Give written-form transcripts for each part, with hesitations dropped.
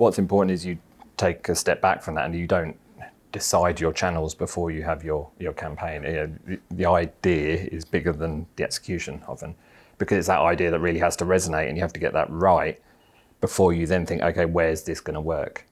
what's important is you take a step back from that and you don't decide your channels before you have your campaign. The idea is bigger than the execution often, because it's that idea that really has to resonate, and you have to get that right before you then think, okay, where's this going to work?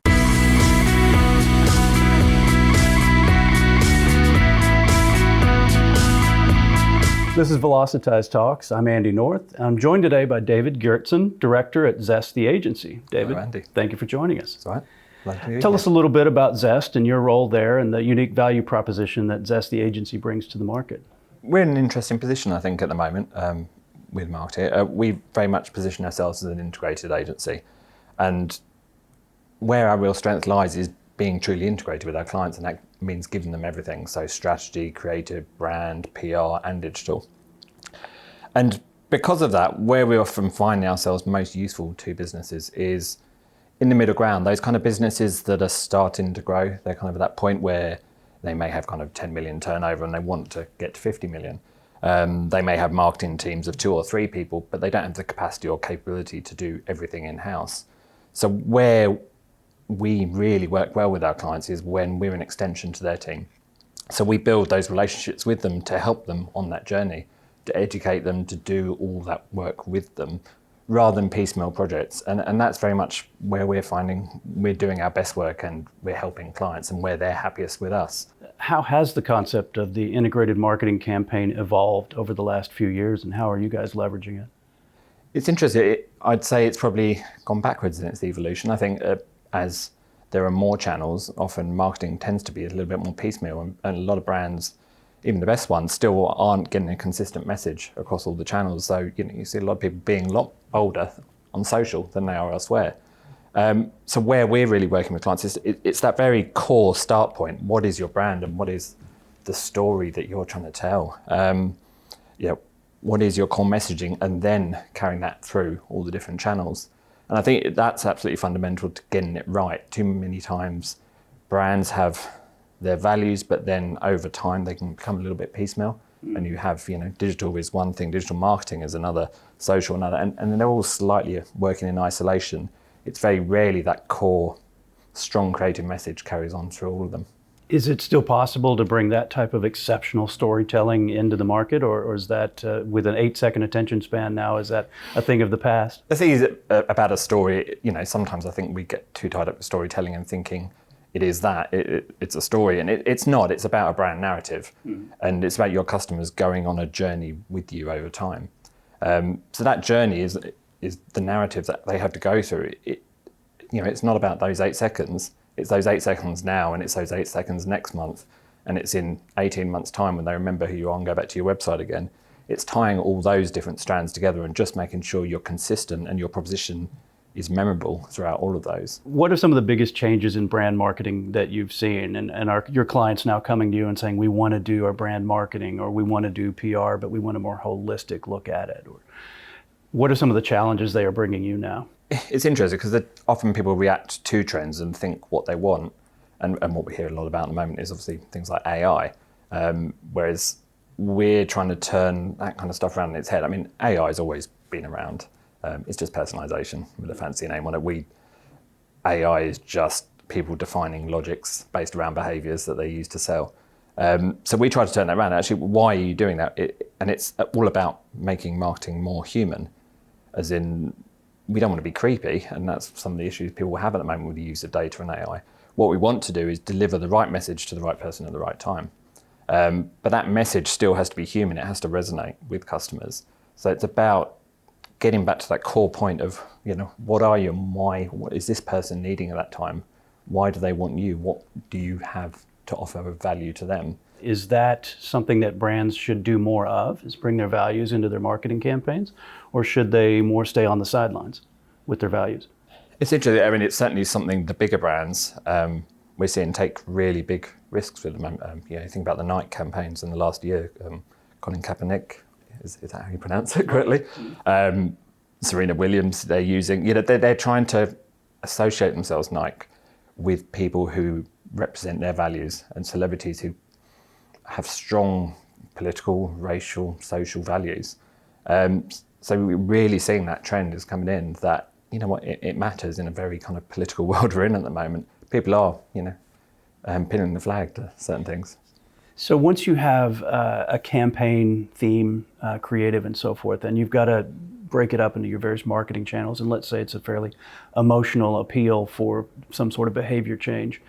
This is Velocitize Talks. I'm Andy North. I'm joined today by David Gyertson, Director at Zest The Agency. David, hello, Andy. Thank you for joining us. That's all right. Tell us a little bit about Zest and your role there and the unique value proposition that Zest The Agency brings to the market. We're in an interesting position, I think, at the moment with marketing. We very much position ourselves as an integrated agency. And where our real strength lies is being truly integrated with our clients, and that means giving them everything. So strategy, creative, brand, PR, and digital. And because of that, where we often find ourselves most useful to businesses is in the middle ground, those kind of businesses that are starting to grow. They're kind of at that point where they may have kind of 10 million turnover and they want to get to 50 million. They may have marketing teams of 2 or 3 people, but they don't have the capacity or capability to do everything in-house. So where we really work well with our clients is when we're an extension to their team. So we build those relationships with them to help them on that journey, to educate them, to do all that work with them, rather than piecemeal projects. And that's very much where we're finding we're doing our best work and we're helping clients and where they're happiest with us. How has the concept of the integrated marketing campaign evolved over the last few years, and how are you guys leveraging it? It's interesting. I'd say it's probably gone backwards in its evolution. I think as there are more channels, often marketing tends to be a little bit more piecemeal, and a lot of brands, even the best ones, still aren't getting a consistent message across all the channels. So you see a lot of people being a lot bolder on social than they are elsewhere. So where we're really working with clients is it's that very core start point. What is your brand and what is the story that you're trying to tell? What is your core messaging, and then carrying that through all the different channels. And I think that's absolutely fundamental to getting it right. Too many times brands have their values, but then over time they can become a little bit piecemeal. And you have, digital is one thing, digital marketing is another, social another, and they're all slightly working in isolation. It's very rarely that core, strong creative message carries on through all of them. Is it still possible to bring that type of exceptional storytelling into the market, or is that with an 8-second attention span now, is that a thing of the past? The thing is about a story, sometimes I think we get too tied up with storytelling and thinking it is that, it's a story, and it's not. It's about a brand narrative, and it's about your customers going on a journey with you over time. So that journey is the narrative that they have to go through. It's not about those 8 seconds. It's those 8 seconds now, and it's those 8 seconds next month, and it's in 18 months' time when they remember who you are and go back to your website again. It's tying all those different strands together and just making sure you're consistent and your proposition is memorable throughout all of those. What are some of the biggest changes in brand marketing that you've seen, and are your clients now coming to you and saying, we want to do our brand marketing, or we want to do PR, but we want a more holistic look at it? Or what are some of the challenges they are bringing you now? It's interesting because often people react to trends and think what they want, and what we hear a lot about at the moment is obviously things like AI, whereas we're trying to turn that kind of stuff around in its head. I mean, AI has always been around. It's just personalization with a fancy name on it. AI is just people defining logics based around behaviors that they use to sell. So we try to turn that around. Actually, why are you doing that? And it's all about making marketing more human, as in, we don't want to be creepy, and that's some of the issues people have at the moment with the use of data and AI. What we want to do is deliver the right message to the right person at the right time. But that message still has to be human. It has to resonate with customers. So it's about getting back to that core point of, what are you and why? What is this person needing at that time? Why do they want you? What do you have to offer of value to them? Is that something that brands should do more of, is bring their values into their marketing campaigns? Or should they more stay on the sidelines with their values? It's interesting. I mean, it's certainly something the bigger brands we're seeing take really big risks with them. You think about the Nike campaigns in the last year. Colin Kaepernick, is that how you pronounce it correctly? Serena Williams, they're using, they're trying to associate themselves, Nike, with people who represent their values and celebrities who have strong political, racial, social values. So we're really seeing that trend is coming in, that you know what, it matters in a very kind of political world we're in at the moment. People are, pinning the flag to certain things. So once you have a campaign theme, creative and so forth, and you've got to break it up into your various marketing channels, and let's say it's a fairly emotional appeal for some sort of behavior change,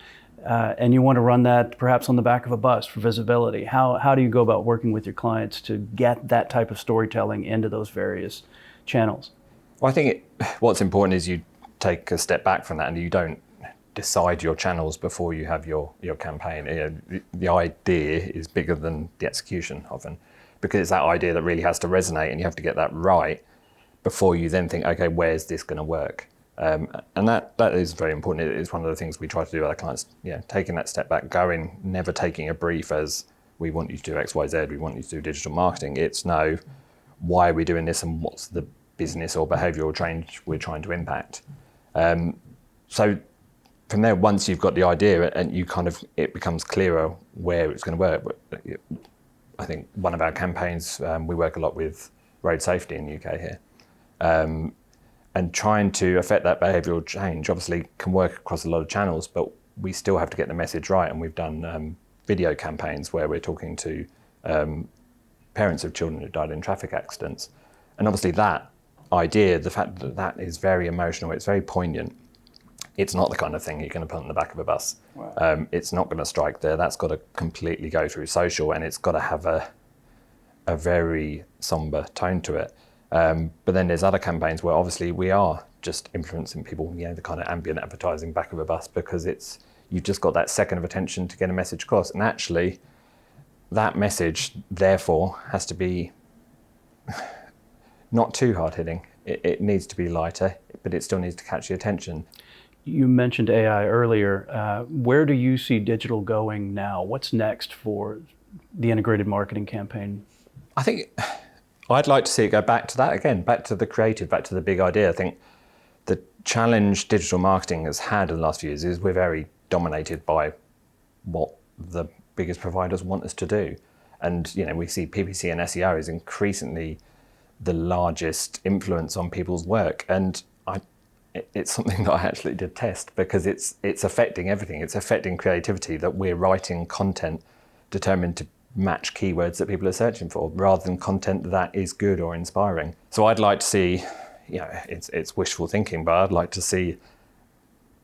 and you want to run that perhaps on the back of a bus for visibility. How do you go about working with your clients to get that type of storytelling into those various channels? Well, I think what's important is you take a step back from that and you don't decide your channels before you have your campaign. The idea is bigger than the execution often, because it's that idea that really has to resonate, and you have to get that right before you then think, okay, where's this going to work? And that is very important. It is one of the things we try to do with our clients, taking that step back, never taking a brief as we want you to do X, Y, Z, we want you to do digital marketing. It's no, why are we doing this and what's the business or behavioural change we're trying to impact? So from there, once you've got the idea and it becomes clearer where it's going to work. I think one of our campaigns, we work a lot with road safety in the UK here. And trying to affect that behavioural change obviously can work across a lot of channels, but we still have to get the message right. And we've done video campaigns where we're talking to parents of children who died in traffic accidents. And obviously that idea, the fact that that is very emotional, it's very poignant. It's not the kind of thing you're going to put on the back of a bus. Wow. It's not going to strike there. That's got to completely go through social, and it's got to have a very somber tone to it. But then there's other campaigns where obviously we are just influencing people, the kind of ambient advertising back of a bus, because you've just got that second of attention to get a message across. And actually, that message, therefore, has to be not too hard-hitting. It needs to be lighter, but it still needs to catch the attention. You mentioned AI earlier. Where do you see digital going now? What's next for the integrated marketing campaign? I think I'd like to see it go back to that again, back to the creative, back to the big idea. I think the challenge digital marketing has had in the last few years is we're very dominated by what the biggest providers want us to do. And we see PPC and SEO is increasingly the largest influence on people's work. And it's something that I actually did test, because it's affecting everything. It's affecting creativity, that we're writing content determined to match keywords that people are searching for, rather than content that is good or inspiring. So I'd like to see, it's wishful thinking, but I'd like to see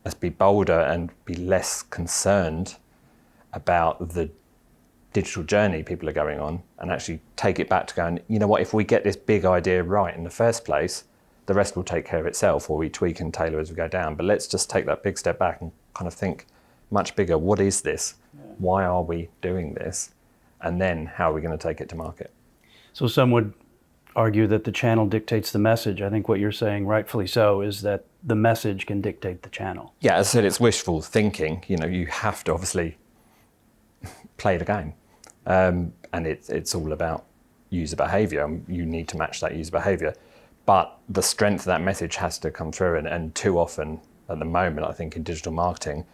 us be bolder and be less concerned about the digital journey people are going on, and actually take it back to going, if we get this big idea right in the first place, the rest will take care of itself, or we tweak and tailor as we go down. But let's just take that big step back and kind of think much bigger. What is this? Yeah. Why are we doing this? And then how are we going to take it to market? So some would argue that the channel dictates the message. I think what you're saying, rightfully so, is that the message can dictate the channel. Yeah, as I said, it's wishful thinking. You have to obviously play the game. And it's all about user behavior. You need to match that user behavior. But the strength of that message has to come through. And too often at the moment, I think in digital marketing,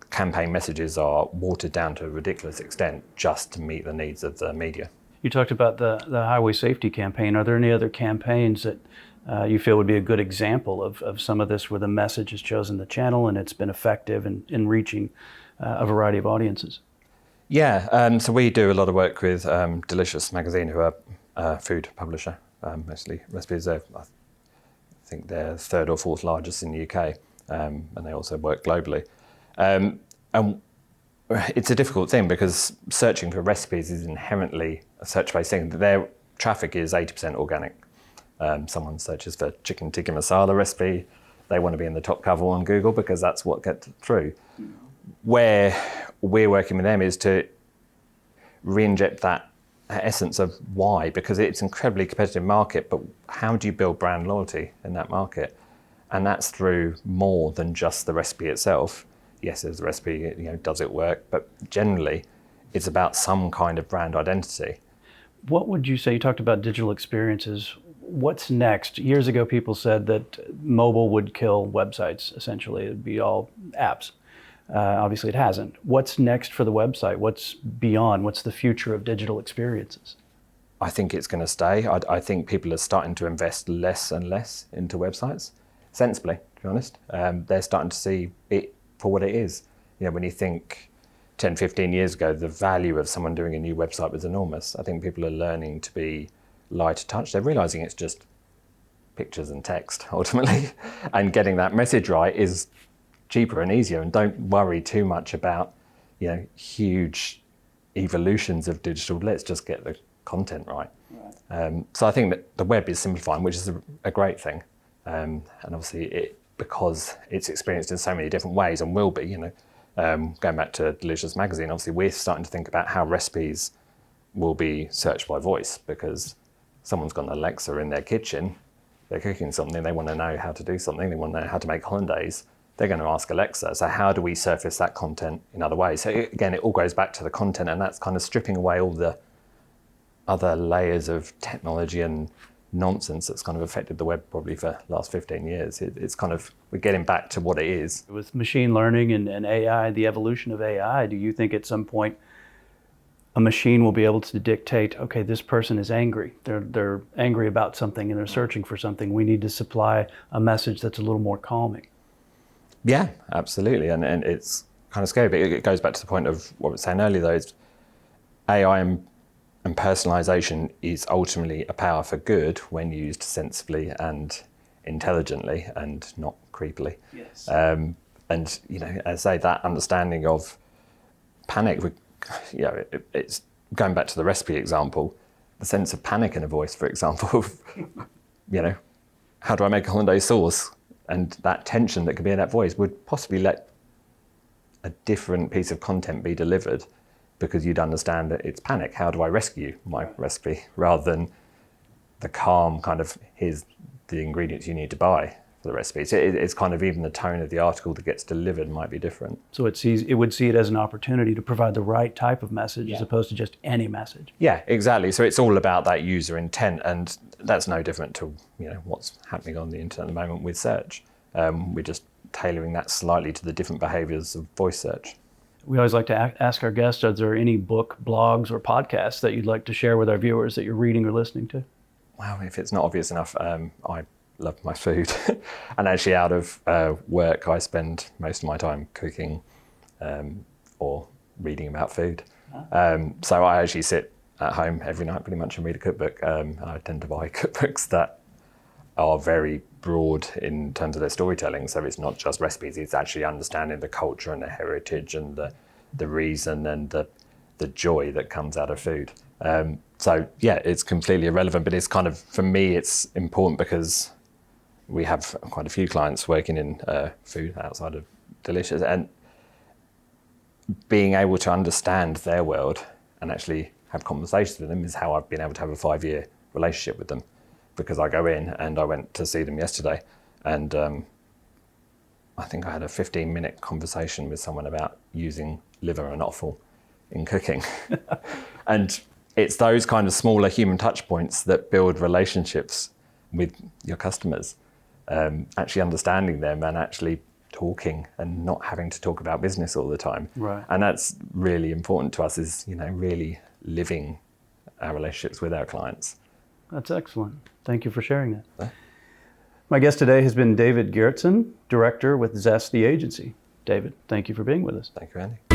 campaign messages are watered down to a ridiculous extent just to meet the needs of the media. You talked about the highway safety campaign. Are there any other campaigns that you feel would be a good example of some of this, where the message has chosen the channel and it's been effective in reaching a variety of audiences? Yeah, so we do a lot of work with Delicious Magazine, who are a food publisher, mostly recipes. I think they're third or fourth largest in the UK, and they also work globally. And it's a difficult thing, because searching for recipes is inherently a search-based thing. Their traffic is 80% organic. Someone searches for chicken tikka masala recipe, they want to be in the top cover on Google, because that's what gets through. Where we're working with them is to re-inject that essence of why, because it's an incredibly competitive market, but how do you build brand loyalty in that market? And that's through more than just the recipe itself. Yes, there's a recipe, does it work? But generally, it's about some kind of brand identity. What would you say, you talked about digital experiences, what's next? Years ago, people said that mobile would kill websites, essentially. It would be all apps. Obviously, it hasn't. What's next for the website? What's beyond? What's the future of digital experiences? I think it's going to stay. I think people are starting to invest less and less into websites. sensibly, to be honest. They're starting to see it for what it is. When you think 10, 15 years ago, the value of someone doing a new website was enormous. I think people are learning to be lighter touch. They're realizing it's just pictures and text ultimately, and getting that message right is cheaper and easier. And don't worry too much about huge evolutions of digital. Let's just get the content right. So I think that the web is simplifying, which is a great thing, and obviously because it's experienced in so many different ways and will be. Going back to Delicious Magazine, obviously we're starting to think about how recipes will be searched by voice, because someone's got an Alexa in their kitchen. They're cooking something, they want to know how to do something, they want to know how to make hollandaise, they're going to ask Alexa. So how do we surface that content in other ways? So again, it all goes back to the content, and that's kind of stripping away all the other layers of technology and nonsense that's kind of affected the web probably for the last 15 years. It's kind of, we're getting back to what it is. With machine learning and AI, the evolution of AI, do you think at some point a machine will be able to dictate, okay, this person is angry. They're angry about something and they're searching for something. We need to supply a message that's a little more calming. Yeah, absolutely. And it's kind of scary, but it goes back to the point of what I was saying earlier, though, is AI and personalization is ultimately a power for good when used sensibly and intelligently and not creepily. Yes. And, as I say, that understanding of panic, it's going back to the recipe example, the sense of panic in a voice, for example, of, how do I make a hollandaise sauce? And that tension that could be in that voice would possibly let a different piece of content be delivered, because you'd understand that it's panic. How do I rescue my recipe? Rather than the calm kind of, here's the ingredients you need to buy for the recipe. So it's kind of, even the tone of the article that gets delivered might be different. So it would see it as an opportunity to provide the right type of message as opposed to just any message. Yeah, exactly. So it's all about that user intent, and that's no different to what's happening on the internet at the moment with search. We're just tailoring that slightly to the different behaviors of voice search. We always like to ask our guests, are there any book, blogs, or podcasts that you'd like to share with our viewers that you're reading or listening to? Well, if it's not obvious enough, I love my food. And actually out of work, I spend most of my time cooking or reading about food. So I actually sit at home every night pretty much and read a cookbook. I tend to buy cookbooks that are very broad in terms of their storytelling. So it's not just recipes, it's actually understanding the culture and the heritage and the reason and the joy that comes out of food. So yeah, it's completely irrelevant, but it's kind of, for me, it's important because we have quite a few clients working in food outside of Delicious, and being able to understand their world and actually have conversations with them is how I've been able to have a 5-year relationship with them. Because I go in, and I went to see them yesterday, and I think I had a 15-minute conversation with someone about using liver and offal in cooking. And it's those kind of smaller human touch points that build relationships with your customers, actually understanding them and actually talking and not having to talk about business all the time. Right. And that's really important to us, is really living our relationships with our clients. That's excellent. Thank you for sharing that. My guest today has been David Gyertson, Director with Zest The Agency. David, thank you for being with us. Thank you, Andy.